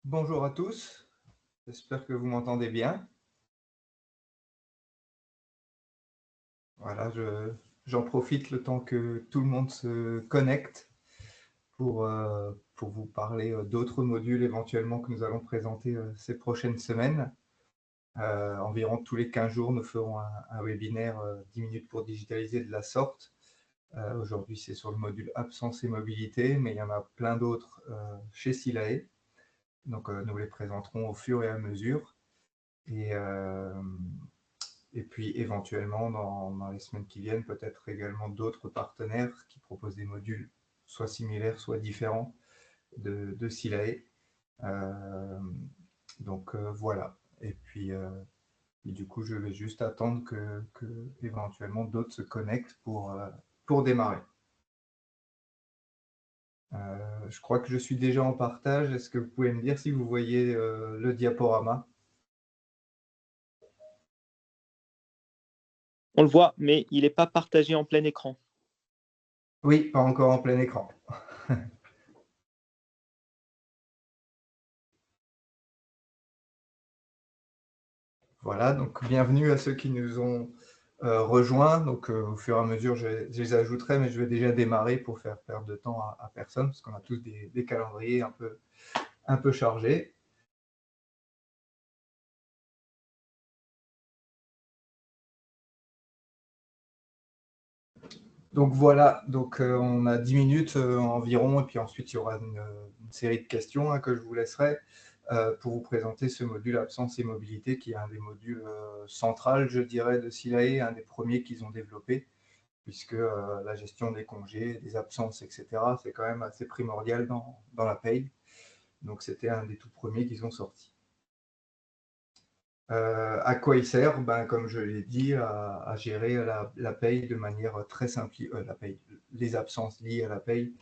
Bonjour à tous, j'espère que vous m'entendez bien. Voilà, j'en profite le temps que tout le monde se connecte pour vous parler d'autres modules éventuellement que nous allons présenter ces prochaines semaines. Environ tous les 15 jours, nous ferons un webinaire 10 minutes pour digitaliser de la sorte. Aujourd'hui, c'est sur le module absence et mobilité, mais il y en a plein d'autres chez Silae. Donc, nous les présenterons au fur et à mesure. Et puis éventuellement, dans les semaines qui viennent, peut-être également d'autres partenaires qui proposent des modules soit similaires, soit différents de Silae. Voilà. Et puis, du coup, je vais juste attendre que éventuellement d'autres se connectent pour démarrer. Je crois que je suis déjà en partage. Est-ce que vous pouvez me dire si vous voyez le diaporama? On le voit, mais il n'est pas partagé en plein écran. Oui, pas encore en plein écran. Voilà, donc bienvenue à ceux qui nous ont rejoints. Donc au fur et à mesure, je les ajouterai, mais je vais déjà démarrer pour faire perdre de temps à personne, parce qu'on a tous des calendriers un peu chargés. Donc voilà, donc on a 10 minutes environ, et puis ensuite il y aura une série de questions que je vous laisserai pour vous présenter ce module absence et mobilité, qui est un des modules centrales, je dirais, de Silae, un des premiers qu'ils ont développé, puisque la gestion des congés, des absences, etc., c'est quand même assez primordial dans la paye. Donc c'était un des tout premiers qu'ils ont sorti. À quoi il sert? Comme je l'ai dit, à gérer la paye de manière très simplifiée, les absences liées à la paye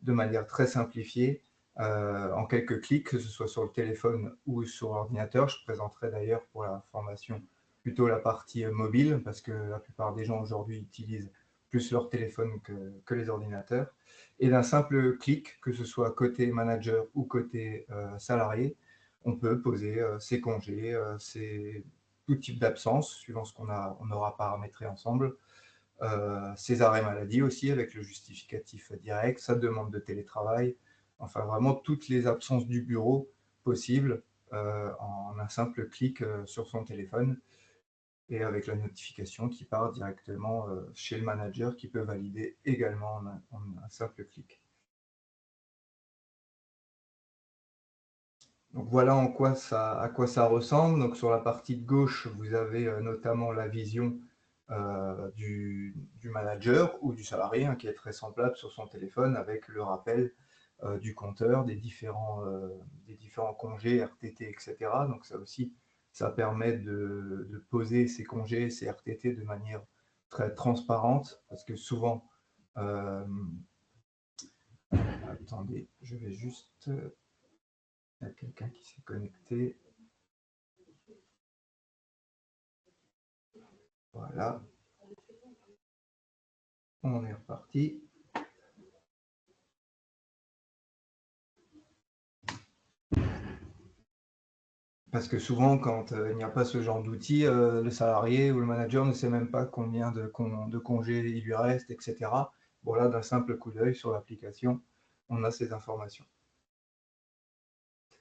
de manière très simplifiée, en quelques clics, que ce soit sur le téléphone ou sur l'ordinateur. Je présenterai d'ailleurs pour la formation plutôt la partie mobile, parce que la plupart des gens aujourd'hui utilisent plus leur téléphone que les ordinateurs. Et d'un simple clic, que ce soit côté manager ou côté salarié, on peut poser ses congés, tout type d'absence, suivant ce qu'on aura paramétré ensemble, ses arrêts maladie aussi, avec le justificatif direct, sa demande de télétravail, enfin vraiment toutes les absences du bureau possibles en un simple clic sur son téléphone, et avec la notification qui part directement chez le manager, qui peut valider également en un simple clic. Donc voilà à quoi ça ressemble. Donc sur la partie de gauche, vous avez notamment la vision du manager ou du salarié, qui est très semblable sur son téléphone, avec le rappel du compteur, des différents congés, RTT, etc. Donc ça aussi, ça permet de poser ces congés, ces RTT de manière très transparente, parce que souvent, attendez, je vais juste... Il y a quelqu'un qui s'est connecté. Voilà. On est reparti. Parce que souvent, quand il n'y a pas ce genre d'outil, le salarié ou le manager ne sait même pas combien de congés il lui reste, etc. Bon, là, d'un simple coup d'œil sur l'application, on a ces informations.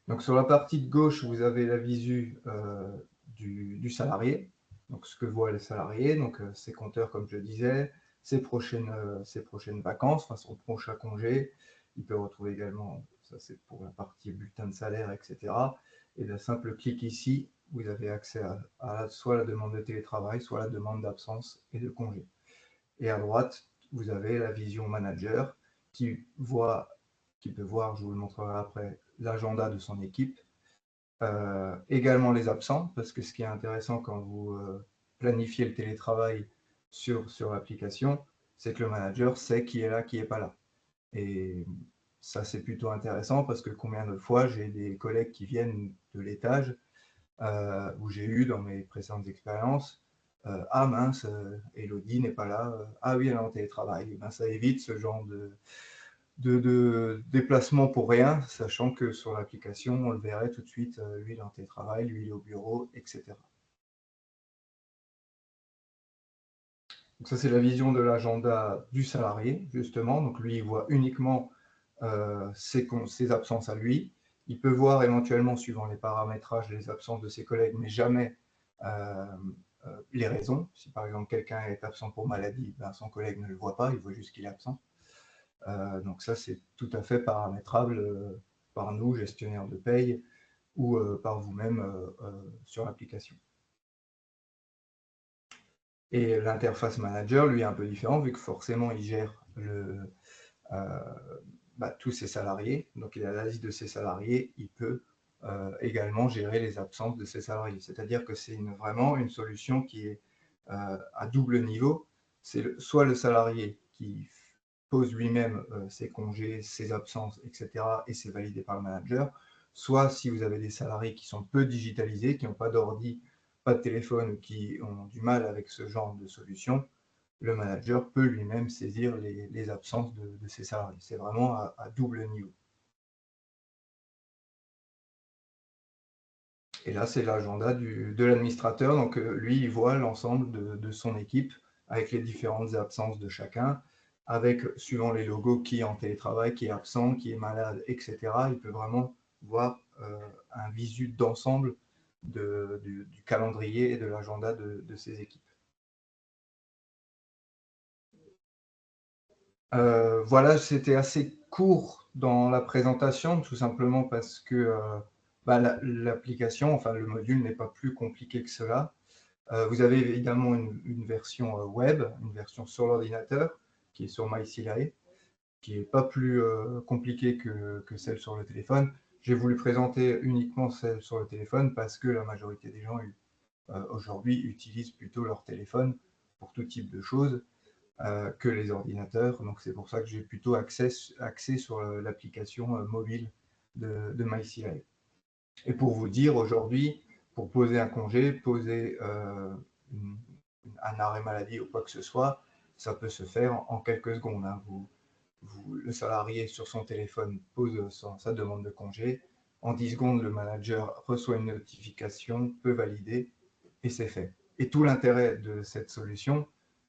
Donc, sur la partie de gauche, vous avez la visu du salarié, donc ce que voit le salarié, donc ses compteurs, comme je disais, ses prochaines vacances, enfin son prochain congé. Il peut retrouver également, ça c'est pour la partie bulletin de salaire, etc. Et d'un simple clic ici, vous avez accès à soit la demande de télétravail, soit la demande d'absence et de congé. Et à droite, vous avez la vision manager qui peut voir, je vous le montrerai après, l'agenda de son équipe. Également les absents, parce que ce qui est intéressant quand vous planifiez le télétravail sur l'application, c'est que le manager sait qui est là, qui n'est pas là. Et ça, c'est plutôt intéressant, parce que combien de fois j'ai des collègues qui viennent de l'étage, où j'ai eu dans mes précédentes expériences, ah mince, Elodie n'est pas là, ah oui, elle est en télétravail. Et ben, ça évite ce genre de déplacement pour rien, sachant que sur l'application, on le verrait tout de suite, lui il est en télétravail, lui il est au bureau, etc. Donc ça, c'est la vision de l'agenda du salarié, justement. Donc lui, il voit uniquement ses absences à lui. Il peut voir éventuellement, suivant les paramétrages, les absences de ses collègues, mais jamais les raisons. Si par exemple quelqu'un est absent pour maladie, ben, son collègue ne le voit pas, il voit juste qu'il est absent. Donc ça, c'est tout à fait paramétrable par nous, gestionnaires de paye, ou par vous-même sur l'application. Et l'interface manager, lui, est un peu différent, vu que forcément, il gère tous ses salariés. Donc, il a la liste de ses salariés. Il peut également gérer les absences de ses salariés. C'est-à-dire que c'est vraiment une solution qui est à double niveau. C'est soit le salarié qui pose lui-même ses congés, ses absences, etc., et c'est validé par le manager. Soit si vous avez des salariés qui sont peu digitalisés, qui n'ont pas d'ordi, pas de téléphone, qui ont du mal avec ce genre de solution, le manager peut lui-même saisir les absences de ses salariés. C'est vraiment à double niveau. Et là, c'est l'agenda de l'administrateur. Donc, lui, il voit l'ensemble de son équipe avec les différentes absences de chacun, avec, suivant les logos, qui est en télétravail, qui est absent, qui est malade, etc. Il peut vraiment voir un visu d'ensemble du calendrier et de l'agenda de ses équipes. Voilà, c'était assez court dans la présentation, tout simplement parce que l'application, enfin le module n'est pas plus compliqué que cela. Vous avez évidemment une version web, une version sur l'ordinateur, qui est sur MyCLI, qui n'est pas plus compliquée que celle sur le téléphone. J'ai voulu présenter uniquement celle sur le téléphone parce que la majorité des gens aujourd'hui utilisent plutôt leur téléphone pour tout type de choses. Que les ordinateurs. Donc, c'est pour ça que j'ai plutôt axé sur l'application mobile de MyCLI. Et pour vous dire, aujourd'hui, pour poser un congé, poser un arrêt maladie ou quoi que ce soit, ça peut se faire en quelques secondes. Hein. Le salarié sur son téléphone pose sa demande de congé. En 10 secondes, le manager reçoit une notification, peut valider et c'est fait. Et tout l'intérêt de cette solution,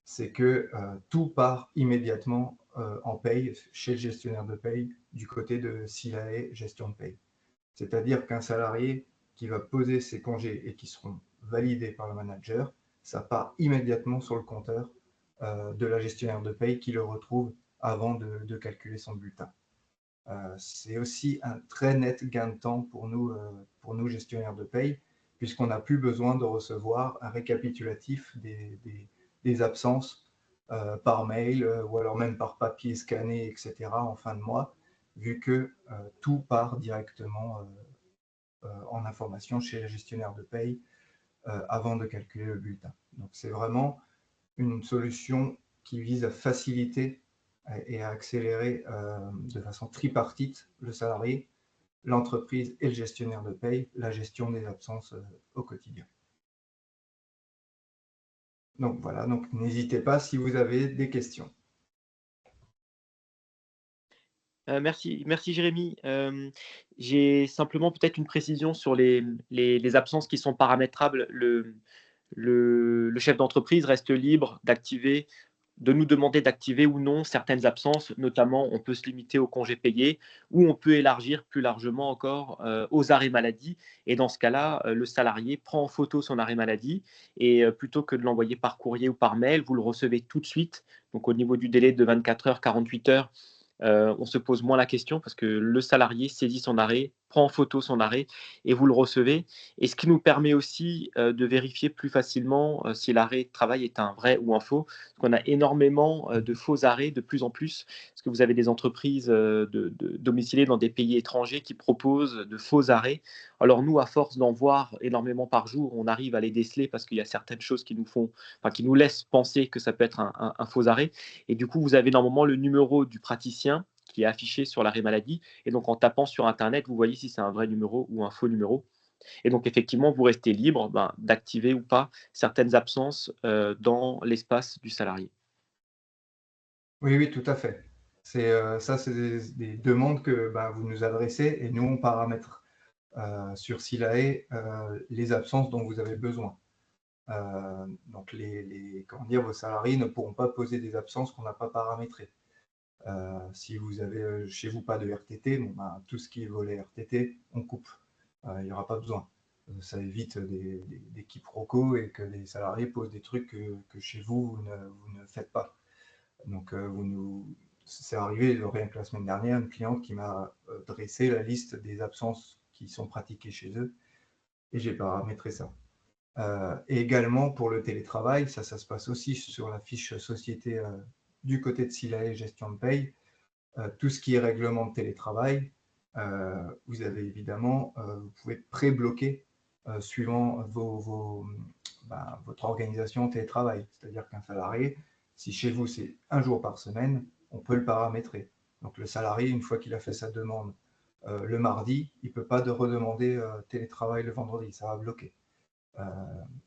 c'est que tout part immédiatement en paye chez le gestionnaire de paye du côté de SILAE Gestion de paye. C'est-à-dire qu'un salarié qui va poser ses congés et qui seront validés par le manager, ça part immédiatement sur le compteur de la gestionnaire de paye qui le retrouve avant de calculer son bulletin. C'est aussi un très net gain de temps pour nous gestionnaires de paye, puisqu'on n'a plus besoin de recevoir un récapitulatif des absences par mail ou alors même par papier scanné, etc. en fin de mois, vu que tout part directement en information chez le gestionnaire de paye avant de calculer le bulletin. Donc c'est vraiment une solution qui vise à faciliter et à accélérer de façon tripartite le salarié, l'entreprise et le gestionnaire de paye, la gestion des absences au quotidien. Donc voilà, donc n'hésitez pas si vous avez des questions. Merci Jérémy. J'ai simplement peut-être une précision sur les absences qui sont paramétrables. Le chef d'entreprise reste libre d'activer, de nous demander d'activer ou non certaines absences. Notamment, on peut se limiter aux congés payés ou on peut élargir plus largement encore aux arrêts maladie. Et dans ce cas-là, le salarié prend en photo son arrêt maladie et plutôt que de l'envoyer par courrier ou par mail, vous le recevez tout de suite. Donc au niveau du délai de 24 heures, 48 heures, on se pose moins la question parce que le salarié saisit son arrêt, prend en photo son arrêt et vous le recevez. Et ce qui nous permet aussi de vérifier plus facilement si l'arrêt de travail est un vrai ou un faux. Parce qu'on a énormément de faux arrêts de plus en plus, parce que vous avez des entreprises domiciliées dans des pays étrangers qui proposent de faux arrêts. Alors nous, à force d'en voir énormément par jour, on arrive à les déceler parce qu'il y a certaines choses qui qui nous laissent penser que ça peut être un faux arrêt. Et du coup, vous avez normalement le numéro du praticien qui est affiché sur l'arrêt maladie. Et donc, en tapant sur Internet, vous voyez si c'est un vrai numéro ou un faux numéro. Et donc, effectivement, vous restez libre d'activer ou pas certaines absences dans l'espace du salarié. Oui, oui, tout à fait. Ça, c'est des demandes que vous nous adressez et nous, on paramètre sur Silae les absences dont vous avez besoin. Donc, comment dire, vos salariés ne pourront pas poser des absences qu'on n'a pas paramétrées. Si vous avez chez vous pas de RTT, tout ce qui est volet RTT, on coupe. Il n'y aura pas besoin. Ça évite des quiproquos et que les salariés posent des trucs que chez vous, vous ne faites pas. Donc, c'est arrivé rien que la semaine dernière, une cliente qui m'a dressé la liste des absences qui sont pratiquées chez eux et j'ai paramétré ça. Et également pour le télétravail, ça se passe aussi sur la fiche société du côté de Silae Gestion de Paye. Tout ce qui est règlement de télétravail, vous avez évidemment, vous pouvez pré-bloquer suivant votre organisation télétravail. C'est-à-dire qu'un salarié, si chez vous c'est un jour par semaine, on peut le paramétrer. Donc le salarié, une fois qu'il a fait sa demande le mardi, il ne peut pas redemander télétravail le vendredi, ça va bloquer.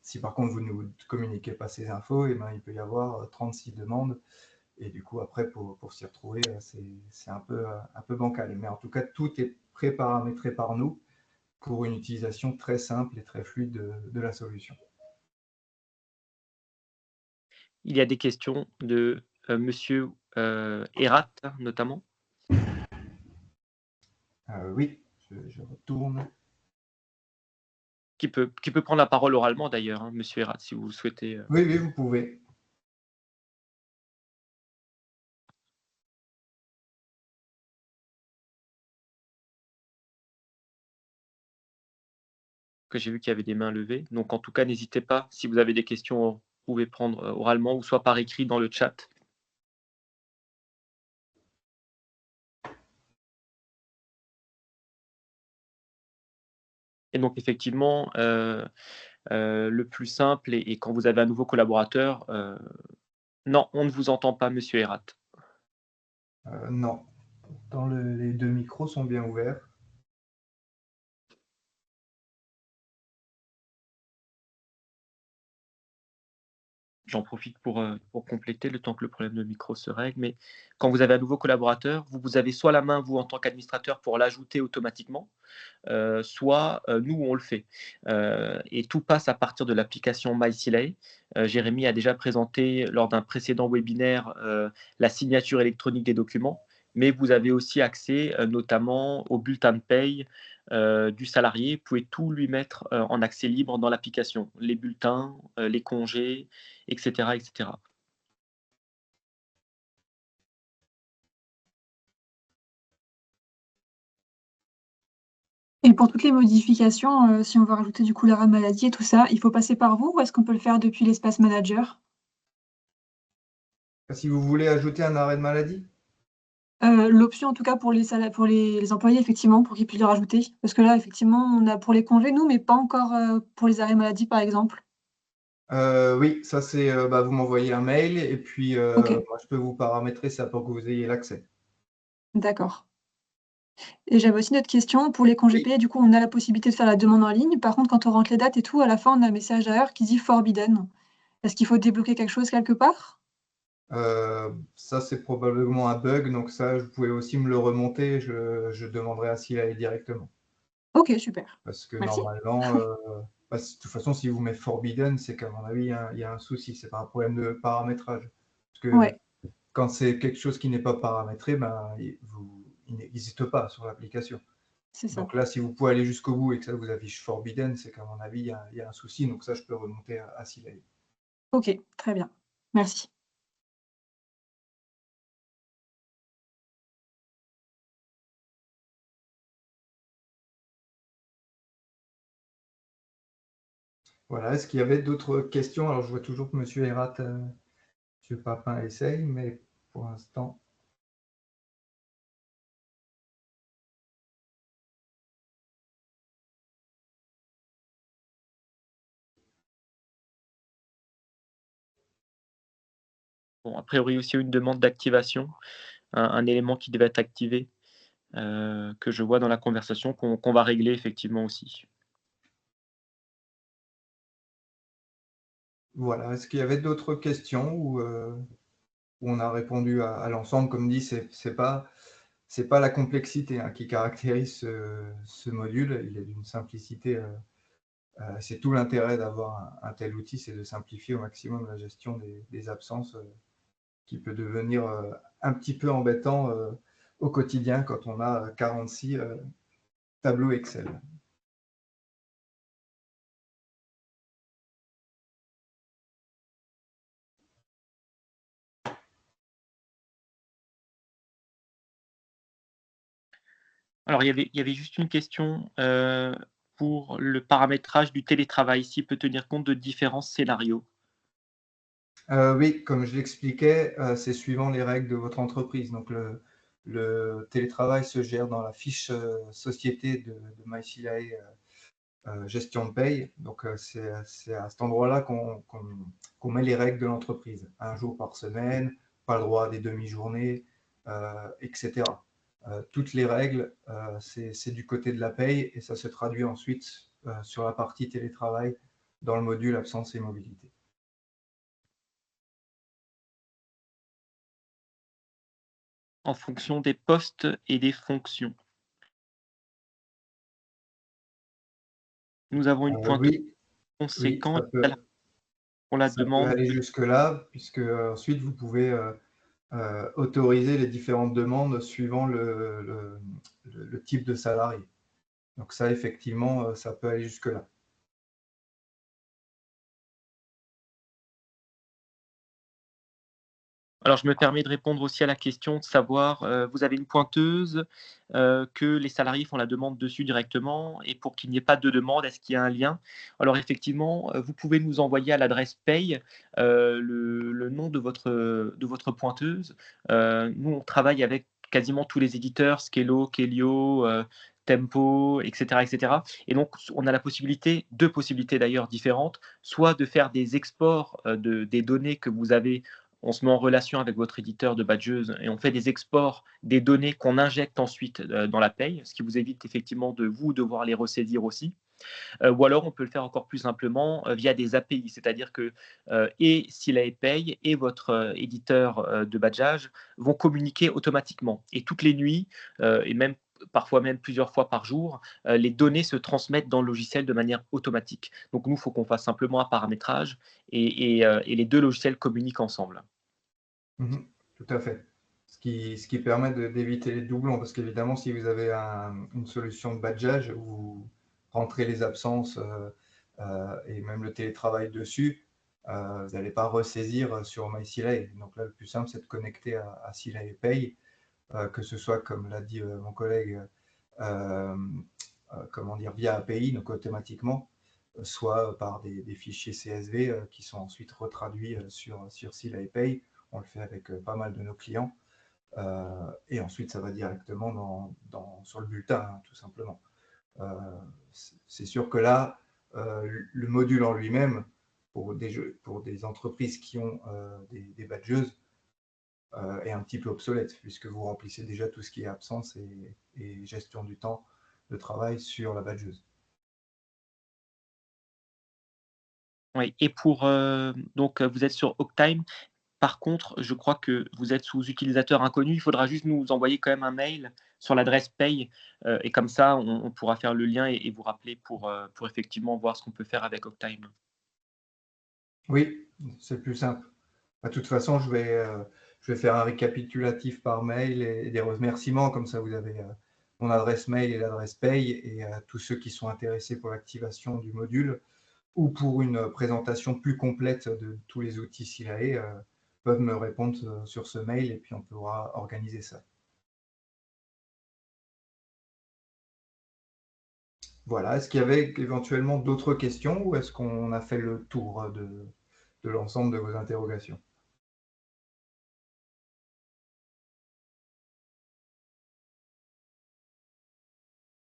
Si par contre vous ne nous communiquez pas ces infos, il peut y avoir 36 demandes. Et du coup, après, pour s'y retrouver, c'est un peu bancal. Mais en tout cas, tout est pré-paramétré par nous pour une utilisation très simple et très fluide de la solution. Il y a des questions de Monsieur Erat, notamment. Oui, je retourne. Qui peut prendre la parole oralement d'ailleurs, hein, Monsieur Erat, si vous le souhaitez. Oui, vous pouvez. Que j'ai vu qu'il y avait des mains levées. Donc, en tout cas, n'hésitez pas. Si vous avez des questions, vous pouvez prendre oralement ou soit par écrit dans le chat. Et donc, effectivement, le plus simple, et quand vous avez un nouveau collaborateur, non, on ne vous entend pas, Monsieur Erat. Non. Pourtant, les deux micros sont bien ouverts. J'en profite pour compléter le temps que le problème de micro se règle. Mais quand vous avez un nouveau collaborateur, vous avez soit la main, vous, en tant qu'administrateur, pour l'ajouter automatiquement, soit nous, on le fait. Et tout passe à partir de l'application MySilae. Jérémy a déjà présenté lors d'un précédent webinaire la signature électronique des documents, mais vous avez aussi accès notamment au bulletin de paye du salarié. Vous pouvez tout lui mettre en accès libre dans l'application, les bulletins, les congés, etc., etc. Et pour toutes les modifications, si on veut rajouter du coup l'arrêt de maladie et tout ça, il faut passer par vous ou est-ce qu'on peut le faire depuis l'espace manager? Si vous voulez ajouter un arrêt de maladie? L'option en tout cas pour les employés effectivement, pour qu'ils puissent le rajouter. Parce que là, effectivement, on a pour les congés nous, mais pas encore, pour les arrêts maladie par exemple. Oui, ça c'est, vous m'envoyez un mail et puis OK, moi je peux vous paramétrer ça pour que vous ayez l'accès. d'accord. Et j'avais aussi une autre question pour les congés Oui. payés, du coup, on a la possibilité de faire la demande en ligne. Par contre, quand on rentre les dates et tout, à la fin, on a un message derrière qui dit forbidden. Est-ce qu'il faut débloquer quelque chose quelque part? Ça, c'est probablement un bug, donc ça, vous pouvez aussi me le remonter, je demanderai à Silae directement. OK, super. Parce que Merci. normalement, de toute façon, si vous mettez forbidden, c'est qu'à mon avis, il y a un souci, c'est pas un problème de paramétrage. Parce que Ouais, quand c'est quelque chose qui n'est pas paramétré, il n'existe pas sur l'application. c'est ça. Donc là, si vous pouvez aller jusqu'au bout et que ça vous affiche forbidden, c'est qu'à mon avis, il y a un souci, donc ça, je peux remonter à Silae. OK, très bien. Merci. Voilà, est-ce qu'il y avait d'autres questions? Alors, je vois toujours que M. Herat, M. Papin essaye, mais pour l'instant. Bon, a priori aussi une demande d'activation, un élément qui devait être activé, que je vois dans la conversation, qu'on va régler effectivement aussi. Voilà, est-ce qu'il y avait d'autres questions ou où on a répondu à l'ensemble. Comme dit, c'est pas la complexité qui caractérise ce module. Il est d'une simplicité. C'est tout l'intérêt d'avoir un tel outil, c'est de simplifier au maximum la gestion des absences, qui peut devenir un petit peu embêtant au quotidien quand on a 46 tableaux Excel. Alors, il y avait juste une question pour le paramétrage du télétravail, s'il peut tenir compte de différents scénarios. Oui, comme je l'expliquais, c'est suivant les règles de votre entreprise. Donc, le télétravail se gère dans la fiche société de MyCLAE gestion de paye. Donc, c'est à cet endroit-là qu'on met les règles de l'entreprise. 1 jour par semaine, pas le droit à des demi-journées, etc. Toutes les règles, c'est du côté de la paye et ça se traduit ensuite sur la partie télétravail dans le module absence et mobilité. En fonction des postes et des fonctions. Nous avons une pointe Oui, conséquente ça pour la peut demande. aller jusque-là, puisque ensuite vous pouvez autoriser les différentes demandes suivant le type de salarié. Donc ça, effectivement, ça peut aller jusque-là. Alors, je me permets de répondre aussi à la question de savoir, vous avez une pointeuse que les salariés font la demande dessus directement et pour qu'il n'y ait pas de demande, est-ce qu'il y a un lien? Alors effectivement, vous pouvez nous envoyer à l'adresse paye le nom de votre pointeuse. Nous, on travaille avec quasiment tous les éditeurs, Skello, Kelio, Tempo, etc., etc. Et donc, on a la possibilité, 2 possibilités d'ailleurs différentes, soit de faire des exports des données que vous avez. On se met en relation avec votre éditeur de badgeuse et on fait des exports des données qu'on injecte ensuite dans la paye, ce qui vous évite effectivement de vous devoir les ressaisir aussi. Ou alors on peut le faire encore plus simplement via des API, c'est-à-dire que et Silae Pay et votre éditeur de badgeage vont communiquer automatiquement. Et toutes les nuits, et même parfois même plusieurs fois par jour, les données se transmettent dans le logiciel de manière automatique. Donc nous, il faut qu'on fasse simplement un paramétrage et les 2 logiciels communiquent ensemble. Tout à fait. Ce qui permet d'éviter les doublons, parce qu'évidemment, si vous avez une solution de badgeage où vous rentrez les absences et même le télétravail dessus, vous n'allez pas ressaisir sur MySilae. Donc là, le plus simple, c'est de connecter à Silae Pay, que ce soit, comme l'a dit mon collègue, comment dire, via API, donc automatiquement, soit par des fichiers CSV qui sont ensuite retraduits sur Silae Pay. On le fait avec pas mal de nos clients. Et ensuite, ça va directement sur le bulletin, hein, tout simplement. C'est sûr que là, le module en lui-même, pour des entreprises qui ont des badgeuses, est un petit peu obsolète, puisque vous remplissez déjà tout ce qui est absence et gestion du temps de travail sur la badgeuse. Oui, et donc vous êtes sur Octime. Par contre, je crois que vous êtes sous utilisateur inconnu. Il faudra juste nous envoyer quand même un mail sur l'adresse paye et comme ça, on pourra faire le lien et vous rappeler pour effectivement voir ce qu'on peut faire avec Octime. Oui, c'est plus simple. De toute façon, je vais faire un récapitulatif par mail et des remerciements. Comme ça, vous avez mon adresse mail et l'adresse paye. Et tous ceux qui sont intéressés pour l'activation du module ou pour une présentation plus complète de tous les outils Silae peuvent me répondre sur ce mail et puis on pourra organiser ça. Voilà. Est-ce qu'il y avait éventuellement d'autres questions ou est-ce qu'on a fait le tour de l'ensemble de vos interrogations?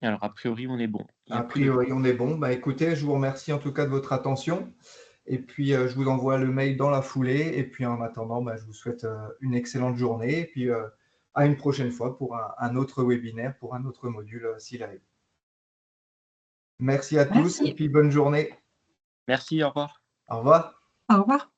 Alors, a priori, on est bon. A priori, on est bon. Bah, écoutez, je vous remercie en tout cas de votre attention. Et puis, je vous envoie le mail dans la foulée. Et puis, en attendant, bah, je vous souhaite une excellente journée. Et puis, à une prochaine fois pour un autre webinaire, pour un autre module s'il arrive. Merci à tous et puis bonne journée. Merci, au revoir. Au revoir. Au revoir.